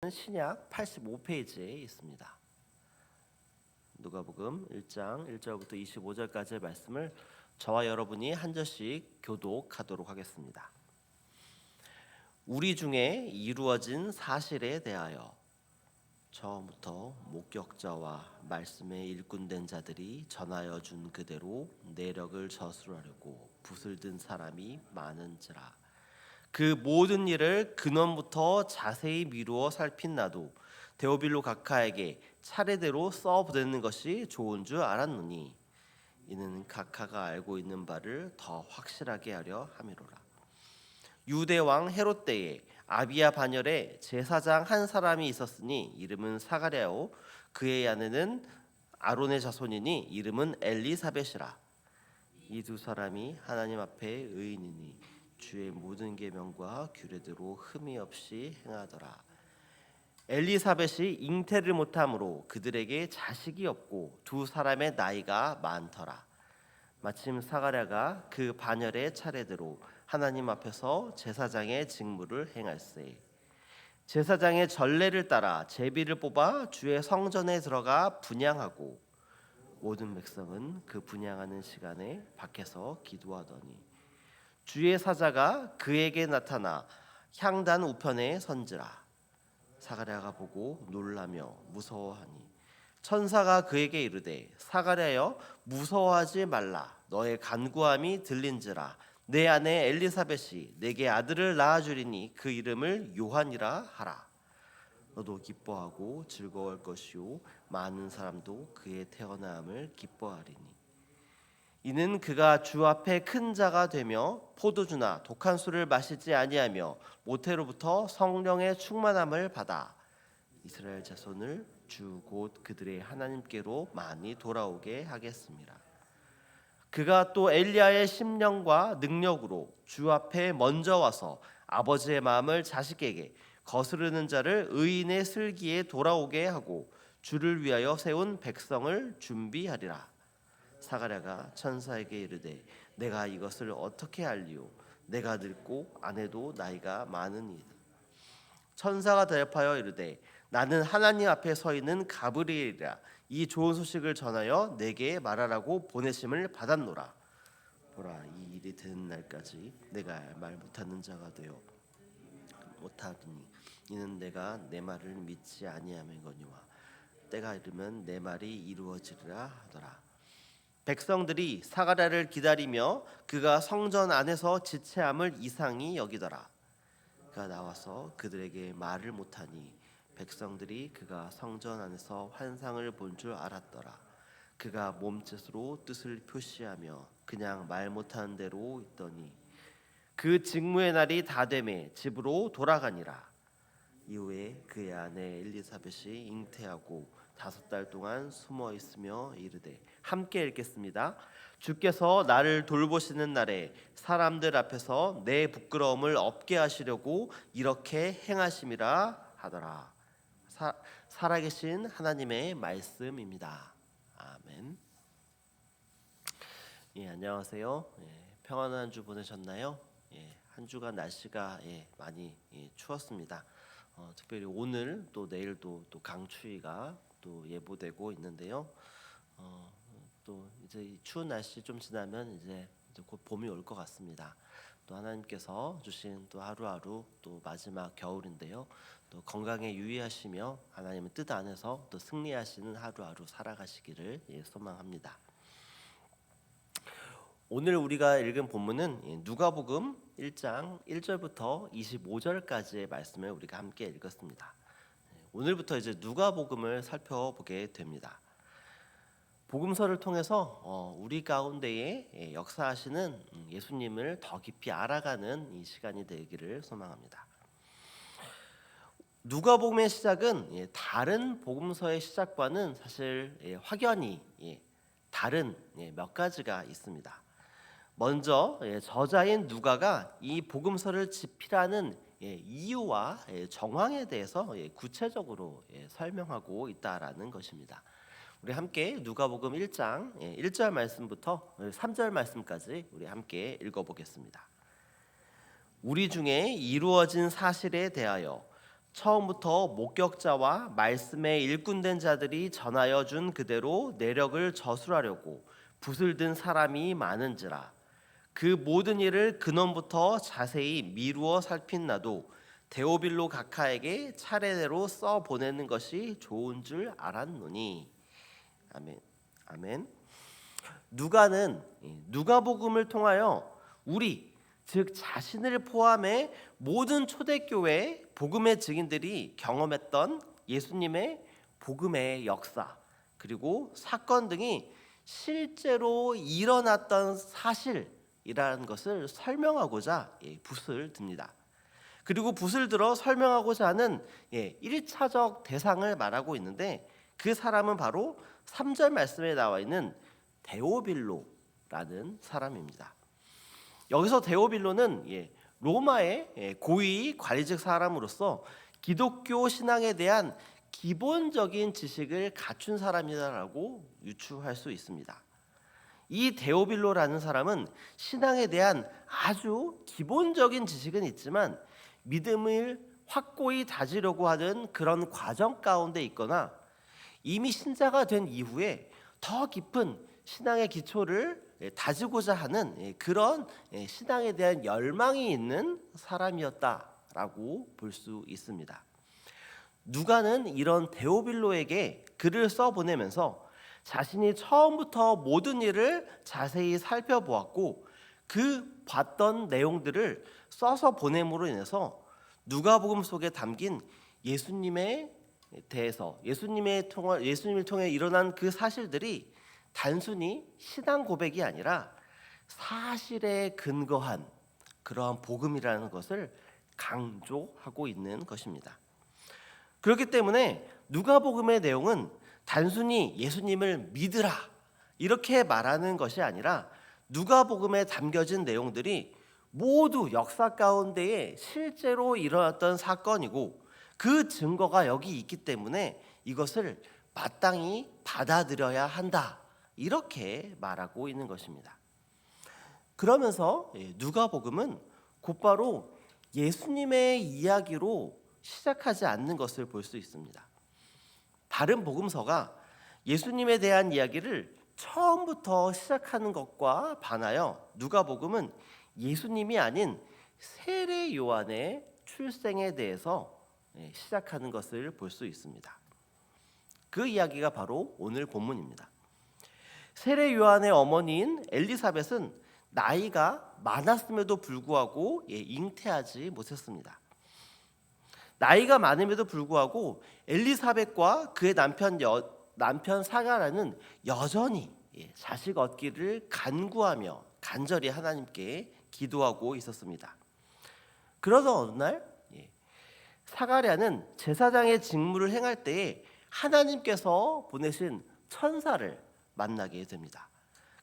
말씀은 신약 85페이지에 있습니다. 누가복음 1장 1절부터 25절까지의 말씀을 저와 여러분이 한 절씩 교독하도록 하겠습니다. 우리 중에 이루어진 사실에 대하여 처음부터 목격자와 말씀의 일꾼된 자들이 전하여 준 그대로 내력을 저술하려고 붓을 든 사람이 많은지라. 그 모든 일을 근원부터 자세히 미루어 살핀 나도 데오빌로 각하에게 차례대로 써보내는 것이 좋은 줄 알았노니 이는 각하가 알고 있는 바를 더 확실하게 하려 함이로라. 유대 왕 헤롯 때에 아비야 반열에 제사장 한 사람이 있었으니 이름은 사가랴요 그의 아내는 아론의 자손이니 이름은 엘리사벳이라. 이 두 사람이 하나님 앞에 의인이니 주의 모든 계명과 규례대로 흠이 없이 행하더라. 엘리사벳이 잉태를 못함으로 그들에게 자식이 없고 두 사람의 나이가 많더라. 마침 사가랴가 그 반열의 차례대로 하나님 앞에서 제사장의 직무를 행할세. 제사장의 전례를 따라 제비를 뽑아 주의 성전에 들어가 분향하고 모든 백성은 그 분향하는 시간에 밖에서 기도하더니 주의 사자가 그에게 나타나 향단 우편에 선지라. 사가랴가 보고 놀라며 무서워하니 천사가 그에게 이르되 사가랴여 무서워하지 말라. 너의 간구함이 들린지라. 내 아내 엘리사벳이 내게 아들을 낳아주리니 그 이름을 요한이라 하라. 너도 기뻐하고 즐거워할 것이요 많은 사람도 그의 태어남을 기뻐하리니 이는 그가 주 앞에 큰 자가 되며 포도주나 독한 술을 마시지 아니하며 모태로부터 성령의 충만함을 받아 이스라엘 자손을 주 곧 그들의 하나님께로 많이 돌아오게 하겠습니다. 그가 또 엘리야의 심령과 능력으로 주 앞에 먼저 와서 아버지의 마음을 자식에게 거스르는 자를 의인의 슬기에 돌아오게 하고 주를 위하여 세운 백성을 준비하리라. 사가랴가 천사에게 이르되 내가 이것을 어떻게 알리오? 내가 늙고 아내도 나이가 많으니이다. 천사가 대답하여 이르되 나는 하나님 앞에 서 있는 가브리엘이라. 이 좋은 소식을 전하여 내게 말하라고 보내심을 받았노라. 보라, 이 일이 되는 날까지 내가 말 못하는 자가 되어 못하리니 이는 내가 내 말을 믿지 아니함이거니와 때가 이르면 내 말이 이루어지리라 하더라. 백성들이 사가랴를 기다리며 그가 성전 안에서 지체함을 이상히 여기더라. 그가 나와서 그들에게 말을 못하니 백성들이 그가 성전 안에서 환상을 본 줄 알았더라. 그가 몸짓으로 뜻을 표시하며 그냥 말 못하는 대로 있더니 그 직무의 날이 다 되매 집으로 돌아가니라. 이후에 그의 아내 엘리사벳이 잉태하고 5달 동안 숨어 있으며 이르되 함께 읽겠습니다. 주께서 나를 돌보시는 날에 사람들 앞에서 내 부끄러움을 없게 하시려고 이렇게 행하심이라 하더라. 살아계신 하나님의 말씀입니다. 아멘. 안녕하세요. 평안한 한 주 보내셨나요? 한 주간 날씨가 많이 추웠습니다. 특별히 오늘 또 내일도 또 강추위가 또 예보되고 있는데요. 또 이제 이 추운 날씨 좀 지나면 이제 곧 봄이 올 것 같습니다. 또 하나님께서 주신 또 하루하루 또 마지막 겨울인데요. 또 건강에 유의하시며 하나님의 뜻 안에서 또 승리하시는 하루하루 살아가시기를 소망합니다. 오늘 우리가 읽은 본문은 누가복음 1장 1절부터 25절까지의 말씀을 우리가 함께 읽었습니다. 오늘부터 이제 누가복음을 살펴보게 됩니다. 복음서를 통해서 우리 가운데에 역사하시는 예수님을 더 깊이 알아가는 이 시간이 되기를 소망합니다. 누가복음의 시작은 다른 복음서의 시작과는 사실 확연히 다른 몇 가지가 있습니다. 먼저 저자인 누가가 이 복음서를 집필하는 이유와 정황에 대해서 구체적으로 설명하고 있다라는 것입니다. 우리 함께 누가복음 1장 1절 말씀부터 3절 말씀까지 우리 함께 읽어보겠습니다. 우리 중에 이루어진 사실에 대하여 처음부터 목격자와 말씀에 일꾼된 자들이 전하여 준 그대로 내력을 저술하려고 붓을 든 사람이 많은지라. 그 모든 일을 근원부터 자세히 미루어 살핀 나도 데오빌로 각하에게 차례대로 써 보내는 것이 좋은 줄 알았노니. 아멘. 아멘. 누가는 누가복음을 통하여 우리 즉 자신을 포함해 모든 초대교회 복음의 증인들이 경험했던 예수님의 복음의 역사 그리고 사건 등이 실제로 일어났던 사실이라는 것을 설명하고자 붓을 듭니다. 그리고 붓을 들어 설명하고자 하는 1차적 대상을 말하고 있는데 그 사람은 바로 3절 말씀에 나와 있는 데오빌로라는 사람입니다. 여기서 데오빌로는 로마의 고위 관리직 사람으로서 기독교 신앙에 대한 기본적인 지식을 갖춘 사람이다라고 유추할 수 있습니다. 이 데오빌로라는 사람은 신앙에 대한 아주 기본적인 지식은 있지만 믿음을 확고히 다지려고 하는 그런 과정 가운데 있거나 이미 신자가 된 이후에 더 깊은 신앙의 기초를 다지고자 하는 그런 신앙에 대한 열망이 있는 사람이었다라고 볼 수 있습니다. 누가는 이런 데오빌로에게 글을 써보내면서 자신이 처음부터 모든 일을 자세히 살펴보았고 그 봤던 내용들을 써서 보냄으로 인해서 누가복음 속에 담긴 예수님에 대해서 예수님을 통해 일어난 그 사실들이 단순히 신앙 고백이 아니라 사실에 근거한 그러한 복음이라는 것을 강조하고 있는 것입니다. 그렇기 때문에 누가복음의 내용은 단순히 예수님을 믿으라 이렇게 말하는 것이 아니라 누가복음에 담겨진 내용들이 모두 역사 가운데에 실제로 일어났던 사건이고 그 증거가 여기 있기 때문에 이것을 마땅히 받아들여야 한다 이렇게 말하고 있는 것입니다. 그러면서 누가복음은 곧바로 예수님의 이야기로 시작하지 않는 것을 볼 수 있습니다. 다른 복음서가 예수님에 대한 이야기를 처음부터 시작하는 것과 반하여 누가복음은 예수님이 아닌 세례 요한의 출생에 대해서 시작하는 것을 볼 수 있습니다. 그 이야기가 바로 오늘 본문입니다. 세례 요한의 어머니인 엘리사벳은 나이가 많았음에도 불구하고 잉태하지 못했습니다. 나이가 많음에도 불구하고 엘리사벳과 그의 남편 사가랴는 여전히 자식 얻기를 간구하며 간절히 하나님께 기도하고 있었습니다. 그러던 어느 날 사가랴는 제사장의 직무를 행할 때에 하나님께서 보내신 천사를 만나게 됩니다.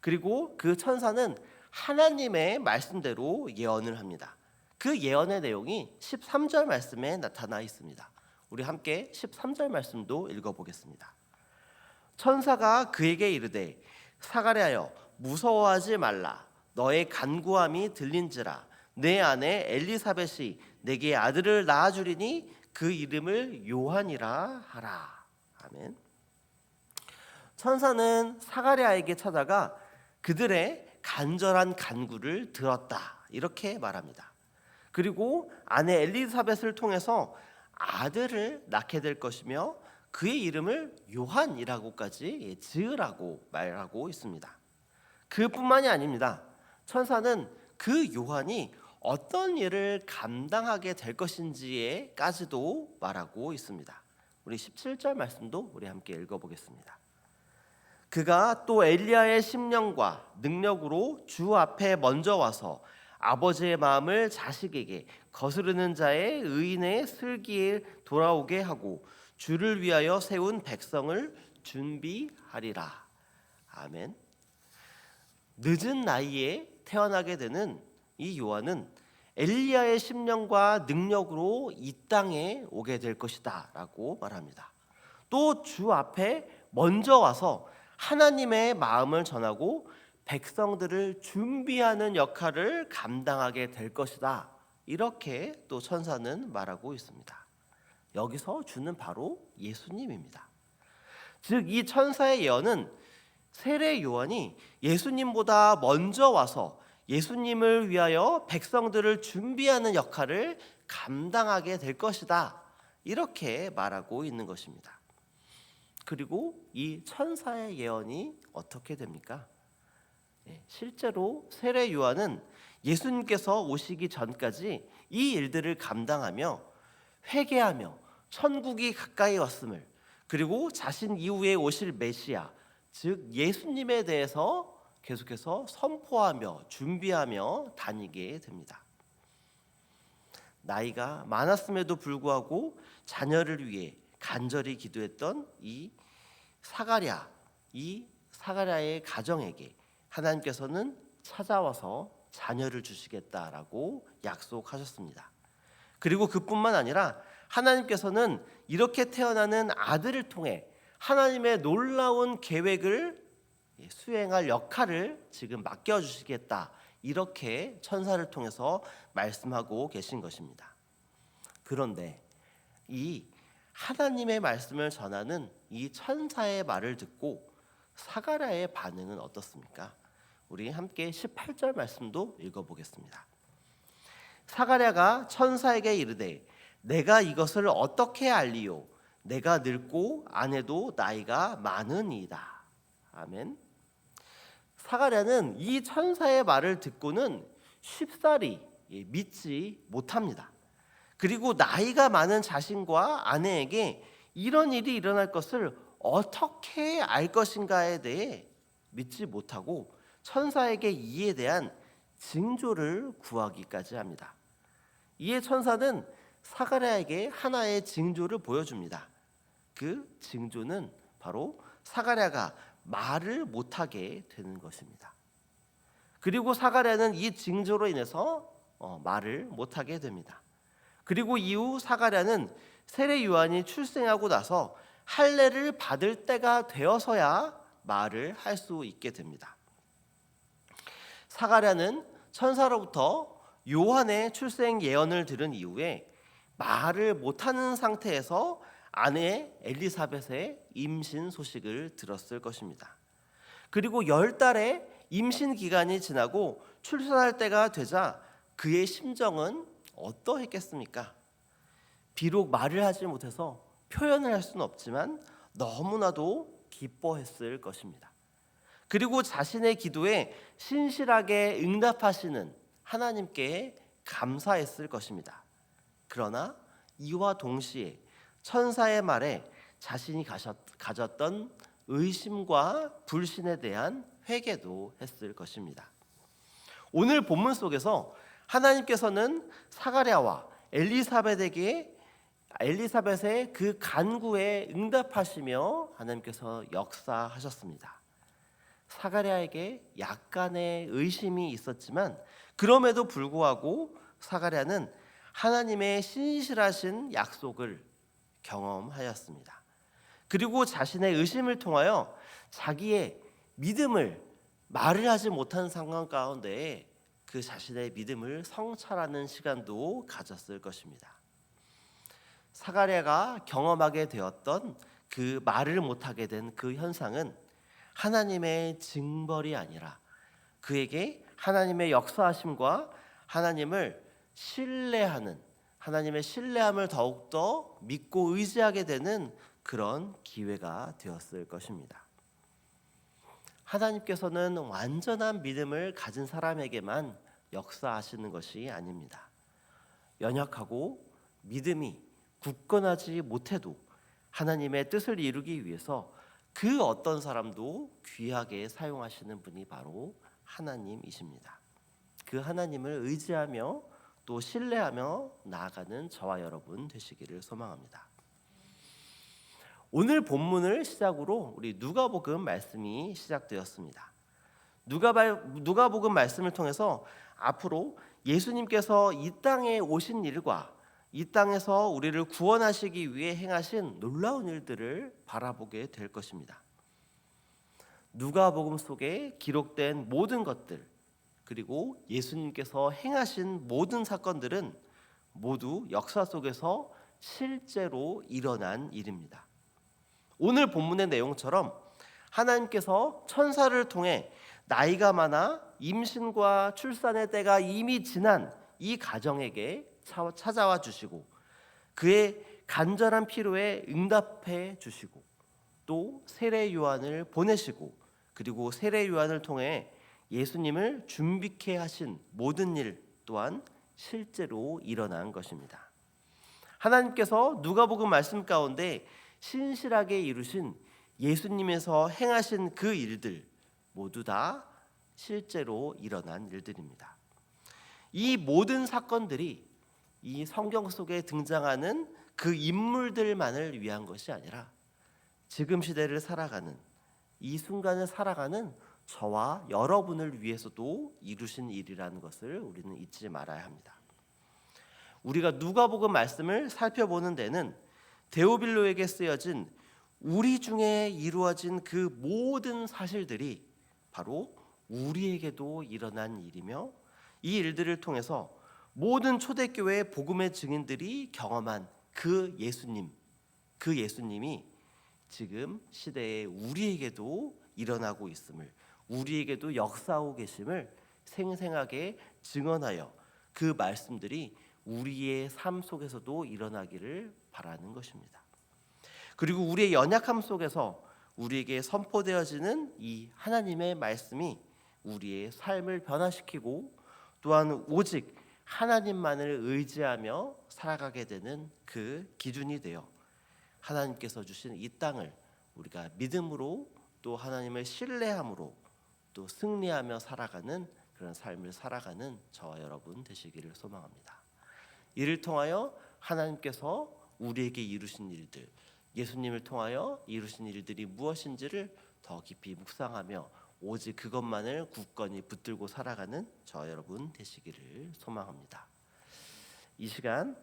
그리고 그 천사는 하나님의 말씀대로 예언을 합니다. 그 예언의 내용이 13절 말씀에 나타나 있습니다. 우리 함께 13절 말씀도 읽어보겠습니다. 천사가 그에게 이르되 사가랴여 무서워하지 말라. 너의 간구함이 들린지라. 내 아내 엘리사벳이 내게 아들을 낳아주리니 그 이름을 요한이라 하라. 아멘. 천사는 사가랴에게 찾아가 그들의 간절한 간구를 들었다 이렇게 말합니다. 그리고 아내 엘리사벳을 통해서 아들을 낳게 될 것이며 그의 이름을 요한이라고까지 지으라고 말하고 있습니다. 그뿐만이 아닙니다. 천사는 그 요한이 어떤 일을 감당하게 될 것인지에까지도 말하고 있습니다. 우리 17절 말씀도 우리 함께 읽어보겠습니다. 그가 또 엘리야의 심령과 능력으로 주 앞에 먼저 와서 아버지의 마음을 자식에게 거스르는 자의 의인의 슬기에 돌아오게 하고 주를 위하여 세운 백성을 준비하리라. 아멘. 늦은 나이에 태어나게 되는 이 요한은 엘리야의 심령과 능력으로 이 땅에 오게 될 것이다 라고 말합니다. 또 주 앞에 먼저 와서 하나님의 마음을 전하고 백성들을 준비하는 역할을 감당하게 될 것이다 이렇게 또 천사는 말하고 있습니다. 여기서 주는 바로 예수님입니다. 즉 이 천사의 예언은 세례 요한이 예수님보다 먼저 와서 예수님을 위하여 백성들을 준비하는 역할을 감당하게 될 것이다, 이렇게 말하고 있는 것입니다. 그리고 이 천사의 예언이 어떻게 됩니까? 실제로 세례 요한은 예수님께서 오시기 전까지 이 일들을 감당하며 회개하며 천국이 가까이 왔음을, 그리고 자신 이후에 오실 메시아, 즉 예수님에 대해서 계속해서 선포하며 준비하며 다니게 됩니다. 나이가 많았음에도 불구하고 자녀를 위해 간절히 기도했던 이 사가랴의 가정에게 하나님께서는 찾아와서 자녀를 주시겠다라고 약속하셨습니다. 그리고 그뿐만 아니라 하나님께서는 이렇게 태어나는 아들을 통해 하나님의 놀라운 계획을 수행할 역할을 지금 맡겨주시겠다, 이렇게 천사를 통해서 말씀하고 계신 것입니다. 그런데 이 하나님의 말씀을 전하는 이 천사의 말을 듣고 사가랴의 반응은 어떻습니까? 우리 함께 18절 말씀도 읽어보겠습니다. 사가랴가 천사에게 이르되 내가 이것을 어떻게 알리요? 내가 늙고 아내도 나이가 많으니이다. 아멘. 사가랴는 이 천사의 말을 듣고는 쉽사리 믿지 못합니다. 그리고 나이가 많은 자신과 아내에게 이런 일이 일어날 것을 어떻게 알 것인가에 대해 믿지 못하고 천사에게 이에 대한 징조를 구하기까지 합니다. 이에 천사는 사가랴에게 하나의 징조를 보여줍니다. 그 징조는 바로 사가랴가 말을 못하게 되는 것입니다. 그리고 사가랴는 이 징조로 인해서 말을 못하게 됩니다. 그리고 이후 사가랴는 세례 요한이 출생하고 나서 할례를 받을 때가 되어서야 말을 할 수 있게 됩니다. 사가랴는 천사로부터 요한의 출생 예언을 들은 이후에 말을 못하는 상태에서 아내 엘리사벳의 임신 소식을 들었을 것입니다. 그리고 10달의 임신 기간이 지나고 출산할 때가 되자 그의 심정은 어떠했겠습니까? 비록 말을 하지 못해서 표현을 할 수는 없지만 너무나도 기뻐했을 것입니다. 그리고 자신의 기도에 신실하게 응답하시는 하나님께 감사했을 것입니다. 그러나 이와 동시에 천사의 말에 자신이 가졌던 의심과 불신에 대한 회개도 했을 것입니다. 오늘 본문 속에서 하나님께서는 사가랴와 엘리사벳의 그 간구에 응답하시며 하나님께서 역사하셨습니다. 사가랴에게 약간의 의심이 있었지만 그럼에도 불구하고 사가랴는 하나님의 신실하신 약속을 경험하였습니다. 그리고 자신의 의심을 통하여 자기의 믿음을 말을 하지 못한 상황 가운데 그 자신의 믿음을 성찰하는 시간도 가졌을 것입니다. 사가랴가 경험하게 되었던 그 말을 못하게 된 그 현상은 하나님의 징벌이 아니라 그에게 하나님의 역사하심과 하나님의 신뢰함을 더욱더 믿고 의지하게 되는 그런 기회가 되었을 것입니다. 하나님께서는 완전한 믿음을 가진 사람에게만 역사하시는 것이 아닙니다. 연약하고 믿음이 굳건하지 못해도 하나님의 뜻을 이루기 위해서 그 어떤 사람도 귀하게 사용하시는 분이 바로 하나님이십니다. 그 하나님을 의지하며 또 신뢰하며 나아가는 저와 여러분 되시기를 소망합니다. 오늘 본문을 시작으로 우리 누가복음 말씀이 시작되었습니다. 누가복음 말씀을 통해서 앞으로 예수님께서 이 땅에 오신 일과 이 땅에서 우리를 구원하시기 위해 행하신 놀라운 일들을 바라보게 될 것입니다. 누가복음 속에 기록된 모든 것들, 그리고 예수님께서 행하신 모든 사건들은 모두 역사 속에서 실제로 일어난 일입니다. 오늘 본문의 내용처럼 하나님께서 천사를 통해 나이가 많아 임신과 출산의 때가 이미 지난 이 가정에게 찾아와 주시고 그의 간절한 필요에 응답해 주시고 또 세례 요한을 보내시고 그리고 세례 요한을 통해 예수님을 준비케 하신 모든 일 또한 실제로 일어난 것입니다. 하나님께서 누가복음 말씀 가운데 신실하게 이루신 예수님에서 행하신 그 일들 모두 다 실제로 일어난 일들입니다. 이 모든 사건들이 이 성경 속에 등장하는 그 인물들만을 위한 것이 아니라 지금 시대를 살아가는 이 순간을 살아가는 저와 여러분을 위해서도 이루신 일이라는 것을 우리는 잊지 말아야 합니다. 우리가 누가복음 말씀을 살펴보는 데는 데오빌로에게 쓰여진 우리 중에 이루어진 그 모든 사실들이 바로 우리에게도 일어난 일이며 이 일들을 통해서 모든 초대교회의 복음의 증인들이 경험한 그 예수님이 지금 시대에 우리에게도 일어나고 있음을, 우리에게도 역사하고 계심을 생생하게 증언하여 그 말씀들이 우리의 삶 속에서도 일어나기를 바라는 것입니다. 그리고 우리의 연약함 속에서 우리에게 선포되어지는 이 하나님의 말씀이 우리의 삶을 변화시키고 또한 오직 하나님만을 의지하며 살아가게 되는 그 기준이 되어 하나님께서 주신 이 땅을 우리가 믿음으로 또 하나님을 신뢰함으로 또 승리하며 살아가는 그런 삶을 살아가는 저와 여러분 되시기를 소망합니다. 이를 통하여 하나님께서 우리에게 이루신 일들, 예수님을 통하여 이루신 일들이 무엇인지를 더 깊이 묵상하며 오직 그것만을 굳건히 붙들고 살아가는 저와 여러분 되시기를 소망합니다. 이 시간